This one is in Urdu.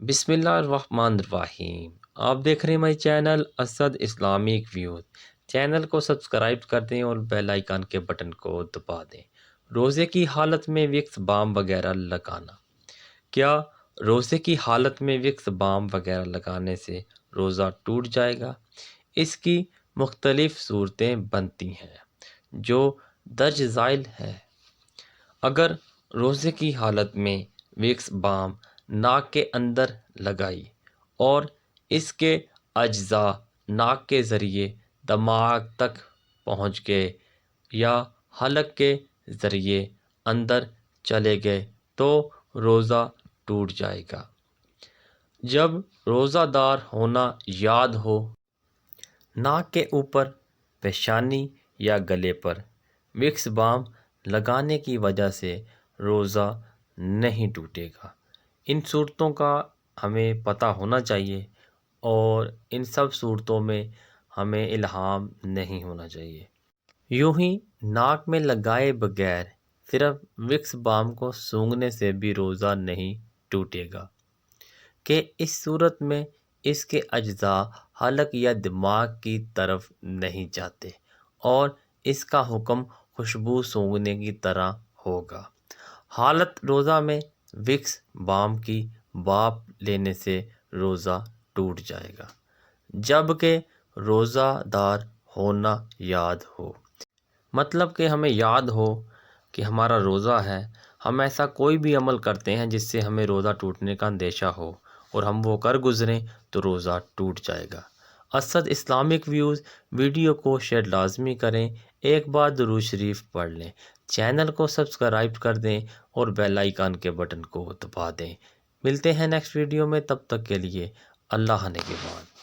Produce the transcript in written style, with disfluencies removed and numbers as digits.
بسم اللہ الرحمن الرحیم۔ آپ دیکھ رہے ہیں ہمارے channel Asad Islamic views. Channel کو سبسکرائب کر دیں اور بیل آئیکن کے بٹن کو دبا دیں۔ روزے کی حالت میں وکس بام وغیرہ لگانا۔ کیا روزے کی حالت میں وکس بام وغیرہ لگانے سے روزہ ٹوٹ جائے گا؟ اس کی مختلف صورتیں بنتی ہیں جو درج ذیل ہے۔ اگر روزے کی حالت میں وکس بام ناک کے اندر لگائی اور اس کے اجزاء ناک کے ذریعے دماغ تک پہنچ گئے یا حلق کے ذریعے اندر چلے گئے تو روزہ ٹوٹ جائے گا۔ جب روزہ دار ہونا یاد ہو، ناک کے اوپر، پیشانی یا گلے پر وکس بام لگانے کی وجہ سے روزہ نہیں ٹوٹے گا۔ ان صورتوں کا ہمیں پتہ ہونا چاہیے اور ان سب صورتوں میں ہمیں الہام نہیں ہونا چاہیے۔ یوں ہی ناک میں لگائے بغیر صرف وکس بام کو سونگھنے سے بھی روزہ نہیں ٹوٹے گا کہ اس صورت میں اس کے اجزاء حلق یا دماغ کی طرف نہیں جاتے اور اس کا حکم خوشبو سونگھنے کی طرح ہوگا۔ حالت روزہ میں وکس بام کی بھاپ لینے سے روزہ ٹوٹ جائے گا، جبکہ روزہ دار ہونا یاد ہو۔ مطلب کہ ہمیں یاد ہو کہ ہمارا روزہ ہے، ہم ایسا کوئی بھی عمل کرتے ہیں جس سے ہمیں روزہ ٹوٹنے کا اندیشہ ہو اور ہم وہ کر گزریں تو روزہ ٹوٹ جائے گا۔ اسد اسلامک ویوز ویڈیو کو شیئر لازمی کریں، ایک بار درود شریف پڑھ لیں، چینل کو سبسکرائب کر دیں اور بیل آئیکن کے بٹن کو دبا دیں۔ ملتے ہیں نیکسٹ ویڈیو میں، تب تک کے لیے اللہ نگہبان۔